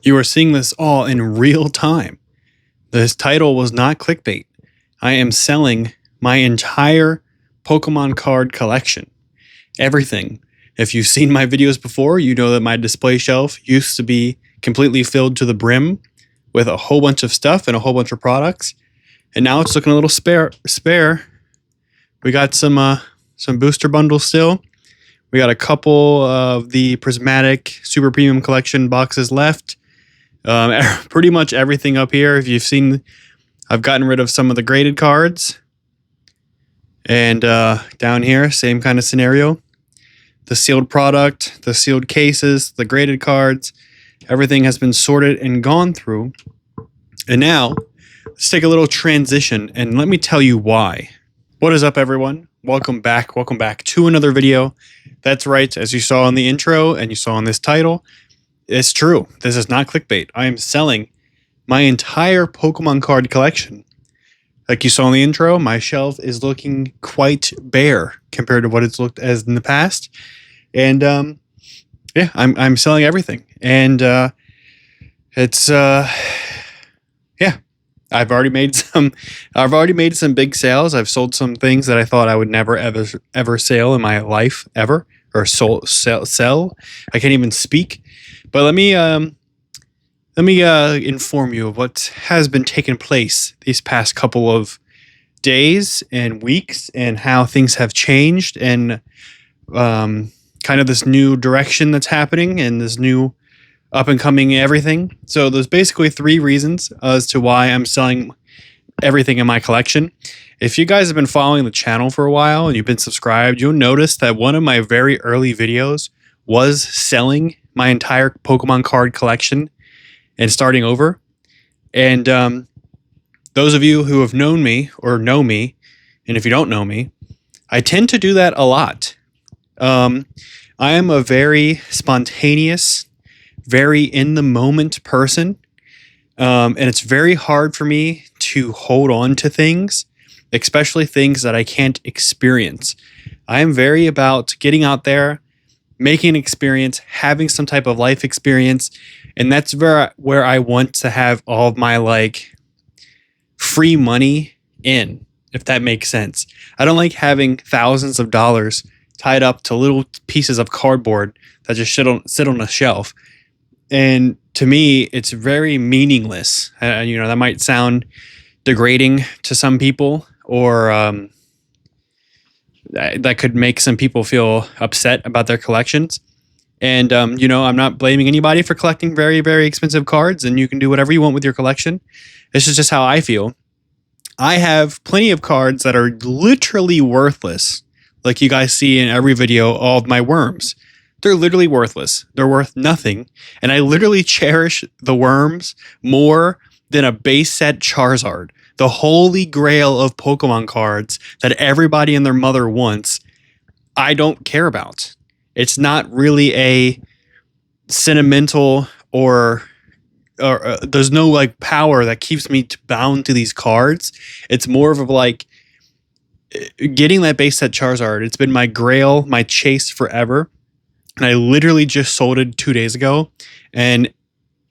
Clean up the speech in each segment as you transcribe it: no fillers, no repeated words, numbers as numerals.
You are seeing this all in real time. This title was not clickbait. I am selling my entire Pokemon card collection. Everything. If you've seen my videos before, you know that my display shelf used to be completely filled to the brim with a whole bunch of stuff and a whole bunch of products. And now it's looking a little spare. We got some booster bundles still. We got a couple of the prismatic super premium collection boxes left. Pretty much everything up here. If you've seen, I've gotten rid of some of the graded cards. And down here, same kind of scenario. The sealed product, the sealed cases, the graded cards, everything has been sorted and gone through. And now, let's take a little transition and let me tell you why. What is up, everyone? Welcome back to another video. That's right, as you saw in the intro and you saw in this title, it's true. This is not clickbait. I am selling my entire Pokemon card collection. Like you saw in the intro, my shelf is looking quite bare compared to what it's looked as in the past. And yeah, I'm selling everything. And it's yeah. I've already made some big sales. I've sold some things that I thought I would never ever sell in my life ever, or sell. I can't even speak. But let me inform you of what has been taking place these past couple of days and weeks, and how things have changed, and kind of this new direction that's happening, and this new up and coming everything. So there's basically three reasons as to why I'm selling everything in my collection. If you guys have been following the channel for a while and you've been subscribed, you'll notice that one of my very early videos was selling my entire Pokemon card collection and starting over. And those of you who have known me or know me, and if you don't know me, I tend to do that a lot. I am a very spontaneous, very in the moment person. And it's very hard for me to hold on to things, especially things that I can't experience. I am very about getting out there, making an experience, having some type of life experience. And that's where I want to have all of my like free money in, if that makes sense. I don't like having thousands of dollars tied up to little pieces of cardboard that just sit on a shelf. And to me, it's very meaningless. That might sound degrading to some people, or that could make some people feel upset about their collections. And, I'm not blaming anybody for collecting very, very expensive cards, and you can do whatever you want with your collection. This is just how I feel. I have plenty of cards that are literally worthless. Like you guys see in every video, all of my worms. They're literally worthless. They're worth nothing. And I literally cherish the worms more than a base set Charizard. The holy grail of Pokemon cards that everybody and their mother wants, I don't care about. It's not really a sentimental or there's no like power that keeps me bound to these cards. It's more of like getting that base set Charizard. It's been my grail, my chase forever. And I literally just sold it 2 days ago, and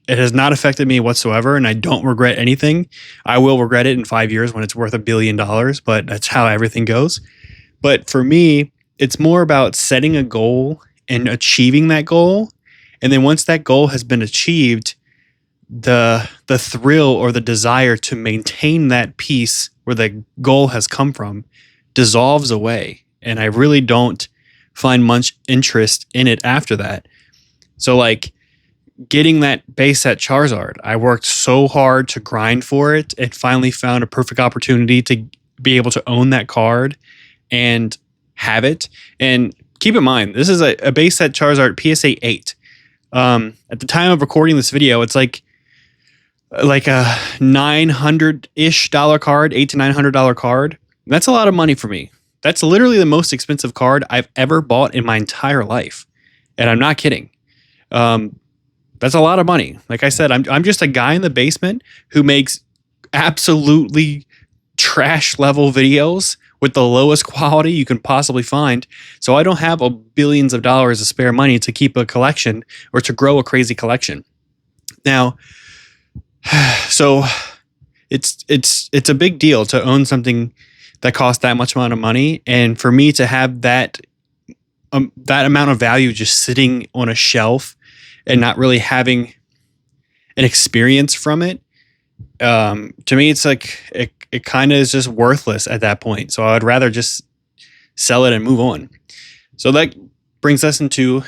it has not affected me whatsoever, and I don't regret anything. I will regret it in 5 years when it's worth $1 billion, but that's how everything goes. But for me, it's more about setting a goal and achieving that goal. And then once that goal has been achieved, the thrill or the desire to maintain that piece where the goal has come from dissolves away. And I really don't find much interest in it after that. So like getting that base set Charizard, I worked so hard to grind for it and finally found a perfect opportunity to be able to own that card and have it. And keep in mind, this is a base set Charizard PSA 8. At the time of recording this video, it's like a $900-ish card, $800 to $900 card. And that's a lot of money for me. That's literally the most expensive card I've ever bought in my entire life. And I'm not kidding. That's a lot of money. Like I said, I'm just a guy in the basement who makes absolutely trash level videos with the lowest quality you can possibly find. So I don't have billions of dollars of spare money to keep a collection or to grow a crazy collection. Now, so it's a big deal to own something that costs that much amount of money, and for me to have that amount of value just sitting on a shelf and not really having an experience from it, to me, it's like it kind of is just worthless at that point. So I would rather just sell it and move on. So that brings us into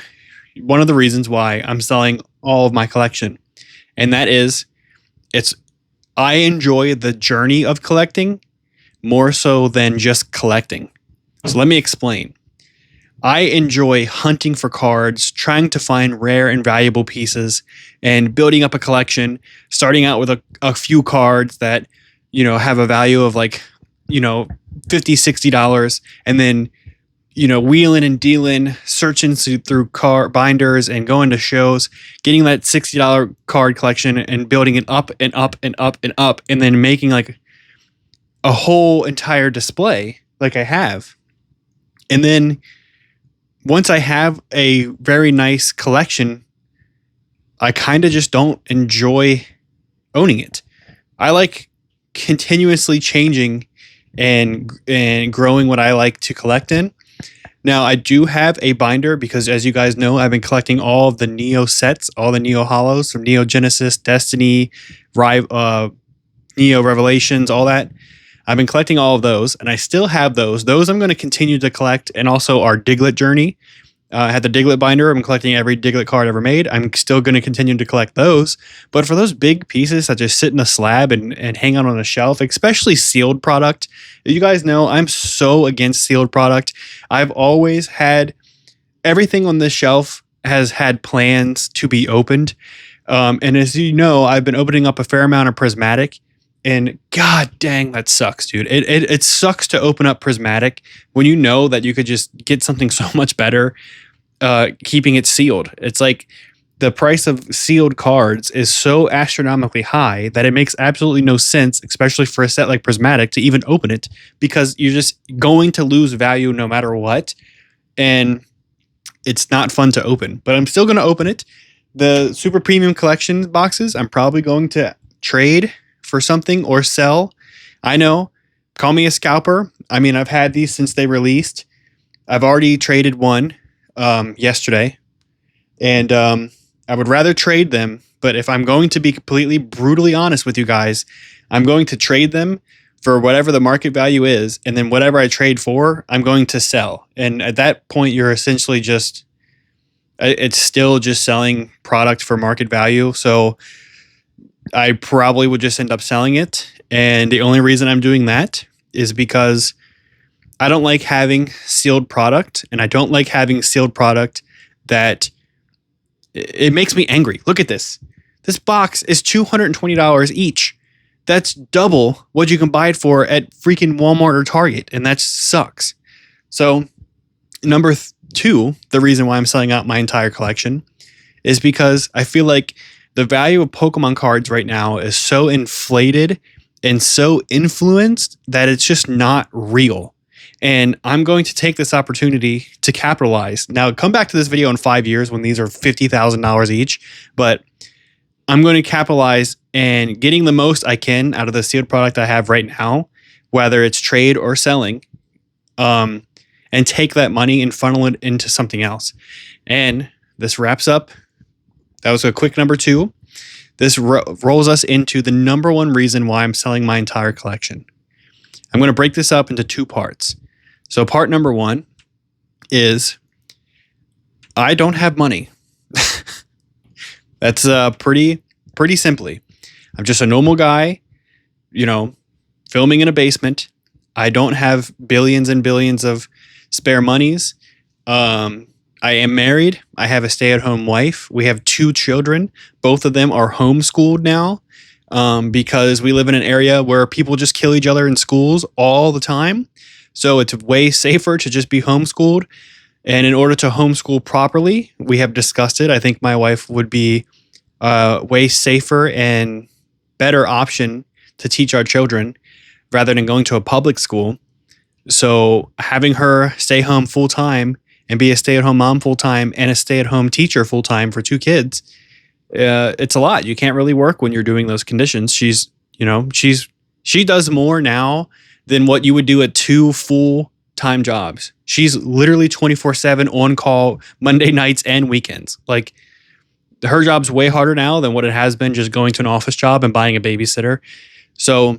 one of the reasons why I'm selling all of my collection, and that is it's I enjoy the journey of collecting more so than just collecting. So let me explain. I enjoy hunting for cards, trying to find rare and valuable pieces, and building up a collection, starting out with a few cards that, have a value of like, $50, $60, and then, wheeling and dealing, searching through binders and going to shows, getting that $60 card collection and building it up and up and up and up, and then making like a whole entire display like I have. And then once I have a very nice collection, I kind of just don't enjoy owning it. I like continuously changing and growing what I like to collect in. Now, I do have a binder because, as you guys know, I've been collecting all of the Neo sets, all the Neo holos from Neo Genesis, Destiny, Neo Revelations, all that. I've been collecting all of those, and I still have those. Those I'm going to continue to collect, and also our Diglett journey. I had the Diglett binder. I'm collecting every Diglett card ever made. I'm still going to continue to collect those. But for those big pieces that just sit in a slab and hang out on a shelf, especially sealed product, you guys know I'm so against sealed product. I've always had everything on this shelf has had plans to be opened. And as you know, I've been opening up a fair amount of prismatic. And god dang, that sucks, dude. It sucks to open up prismatic when you know that you could just get something so much better keeping it sealed. It's like the price of sealed cards is so astronomically high that it makes absolutely no sense, especially for a set like prismatic, to even open it, because you're just going to lose value no matter what. And it's not fun to open. But I'm still going to open it. The super premium collection boxes, I'm probably going to trade for something or sell. I know, call me a scalper. I mean, I've had these since they released. I've already traded one yesterday, and I would rather trade them. But if I'm going to be completely brutally honest with you guys, I'm going to trade them for whatever the market value is, and then whatever I trade for, I'm going to sell. And at that point, you're essentially it's still just selling product for market value. So I probably would just end up selling it. And the only reason I'm doing that is because I don't like having sealed product, and I don't like having sealed product that it makes me angry. Look at this. This box is $220 each. That's double what you can buy it for at freaking Walmart or Target, and that sucks. So number two, the reason why I'm selling out my entire collection is because I feel like the value of Pokemon cards right now is so inflated and so influenced that it's just not real. And I'm going to take this opportunity to capitalize. Now, come back to this video in 5 years when these are $50,000 each, but I'm going to capitalize and getting the most I can out of the sealed product I have right now, whether it's trade or selling, and take that money and funnel it into something else. And this wraps up. That was a quick number two. This rolls us into the number one reason why I'm selling my entire collection. I'm going to break this up into two parts. So part number one is I don't have money. That's pretty simply. I'm just a normal guy, filming in a basement. I don't have billions and billions of spare monies. I am married. I have a stay-at-home wife. We have 2 children. Both of them are homeschooled now because we live in an area where people just kill each other in schools all the time. So it's way safer to just be homeschooled. And in order to homeschool properly, we have discussed it. I think my wife would be a way safer and better option to teach our children rather than going to a public school. So having her stay home full time and be a stay-at-home mom full time and a stay-at-home teacher full time for 2 kids it's a lot. You can't really work when you're doing those conditions. She does more now than what you would do at 2 full-time jobs. She's literally 24/7 on call Monday nights and weekends. Like, her job's way harder now than what it has been just going to an office job and buying a babysitter. So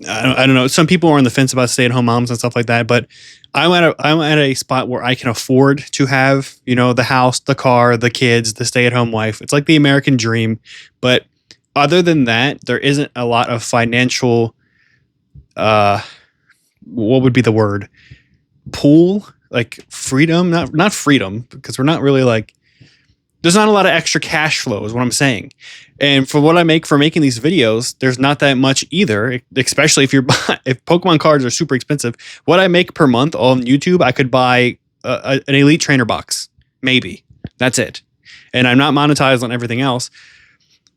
I don't know. Some people are on the fence about stay-at-home moms and stuff like that, but I'm at a spot where I can afford to have, the house, the car, the kids, the stay-at-home wife. It's like the American dream. But other than that, there isn't a lot of financial, what would be the word? Pool, like freedom, not freedom, because we're not really like, there's not a lot of extra cash flow is what I'm saying. And for what I make for making these videos, there's not that much either, especially if if Pokemon cards are super expensive. What I make per month on YouTube, I could buy an Elite Trainer box, maybe. That's it. And I'm not monetized on everything else.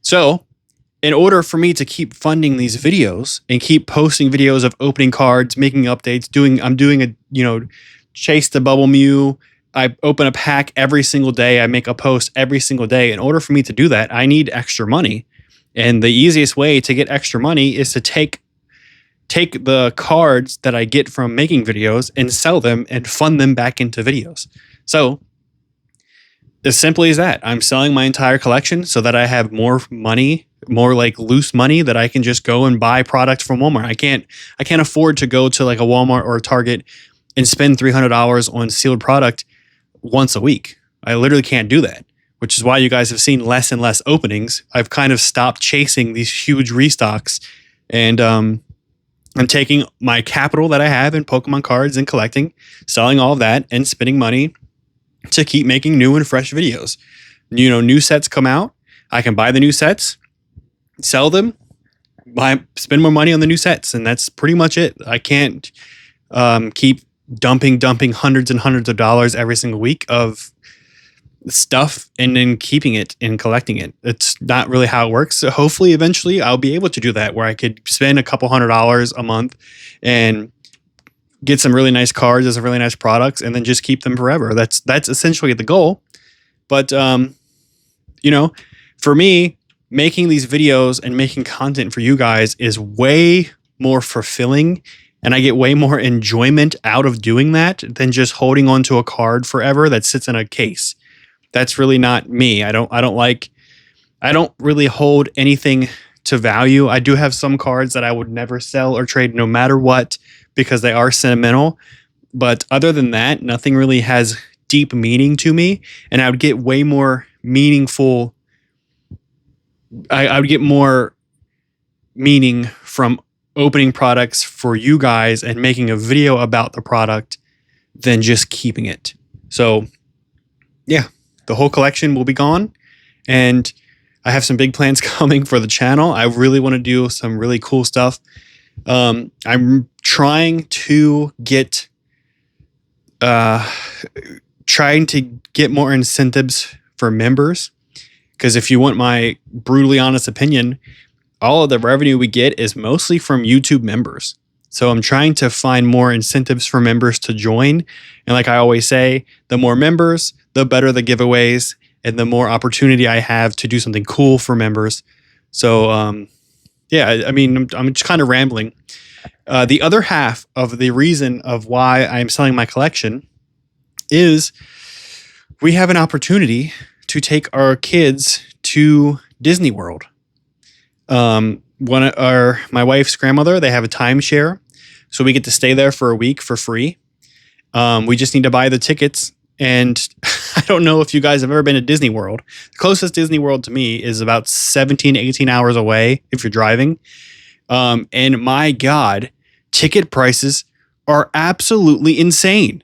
So in order for me to keep funding these videos and keep posting videos of opening cards, making updates, I'm doing a, Chase the Bubble Mew. I open a pack every single day. I make a post every single day. In order for me to do that, I need extra money. And the easiest way to get extra money is to take the cards that I get from making videos and sell them and fund them back into videos. So as simply as that, I'm selling my entire collection so that I have more money, more like loose money that I can just go and buy product from Walmart. I can't afford to go to like a Walmart or a Target and spend $300 on sealed product once a week. I literally can't do that, which is why you guys have seen less and less openings. I've kind of stopped chasing these huge restocks, and I'm taking my capital that I have in Pokemon cards and collecting, selling all of that, and spending money to keep making new and fresh videos. New sets come out. I can buy the new sets, sell them, spend more money on the new sets, and that's pretty much it. I can't keep dumping hundreds and hundreds of dollars every single week of stuff and then keeping it and collecting it. It's not really how it works. So hopefully eventually I'll be able to do that, where I could spend a couple $100s a month and get some really nice cards as some really nice products and then just keep them forever. That's essentially the goal. But for me, making these videos and making content for you guys is way more fulfilling, and I get way more enjoyment out of doing that than just holding onto a card forever that sits in a case. That's really not me. I don't really hold anything to value. I do have some cards that I would never sell or trade no matter what, because they are sentimental. But other than that, nothing really has deep meaning to me. And I would get way more meaningful. I would get more meaning from opening products for you guys and making a video about the product than just keeping it. So yeah, the whole collection will be gone, and I have some big plans coming for the channel. I really want to do some really cool stuff. I'm trying to get more incentives for members, because if you want my brutally honest opinion, all of the revenue we get is mostly from YouTube members. So I'm trying to find more incentives for members to join. And like I always say, the more members, the better the giveaways, and the more opportunity I have to do something cool for members. So I'm just kind of rambling. The other half of the reason of why I'm selling my collection is we have an opportunity to take our kids to Disney World. My wife's grandmother, they have a timeshare, so we get to stay there for a week for free. We just need to buy the tickets, and I don't know if you guys have ever been to Disney World. The closest Disney World to me is about 17, 18 hours away if you're driving. And my God, ticket prices are absolutely insane.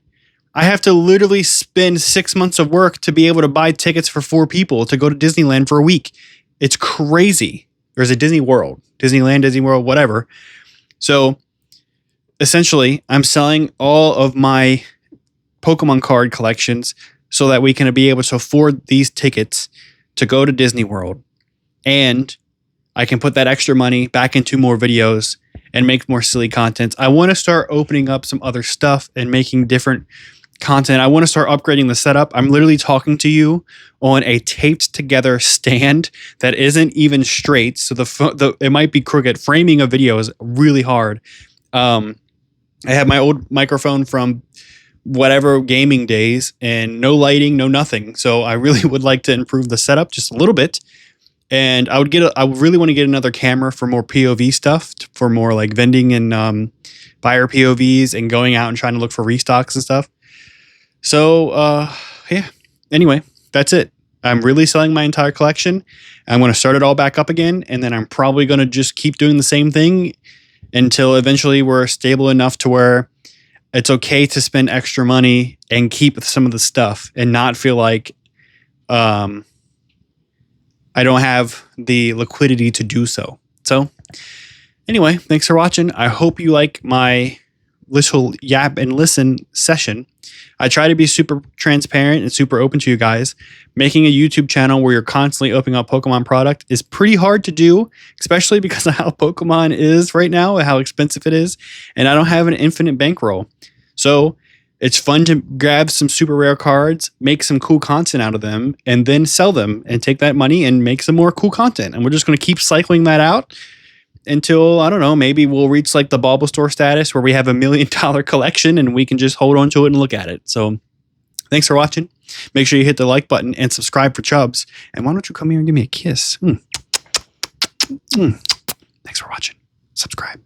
I have to literally spend 6 months of work to be able to buy tickets for 4 people to go to Disneyland for a week. It's crazy. There's a Disney World, Disneyland, Disney World, whatever. So essentially, I'm selling all of my Pokemon card collections so that we can be able to afford these tickets to go to Disney World. And I can put that extra money back into more videos and make more silly content. I want to start opening up some other stuff and making different content. I want to start upgrading the setup. I'm literally talking to you on a taped together stand that isn't even straight. So it might be crooked. Framing a video is really hard. I have my old microphone from whatever gaming days and no lighting, no nothing. So I really would like to improve the setup just a little bit. And I would really want to get another camera for more POV stuff, for more like vending and buyer POVs and going out and trying to look for restocks and stuff. So, yeah. Anyway, that's it. I'm really selling my entire collection. I'm going to start it all back up again. And then I'm probably going to just keep doing the same thing until eventually we're stable enough to where it's okay to spend extra money and keep some of the stuff and not feel like I don't have the liquidity to do so. So anyway, thanks for watching. I hope you like my little yap and listen session. I try to be super transparent and super open to you guys. Making a YouTube channel where you're constantly opening up Pokemon product is pretty hard to do, especially because of how Pokemon is right now and how expensive it is. And I don't have an infinite bankroll. So it's fun to grab some super rare cards, make some cool content out of them, and then sell them and take that money and make some more cool content. And we're just going to keep cycling that out until, I don't know, maybe we'll reach like the Bulbasaur status where we have $1 million collection and we can just hold on to it and look at it. So thanks for watching. Make sure you hit the like button and subscribe for Chubbs. And why don't you come here and give me a kiss? Thanks for watching. Subscribe.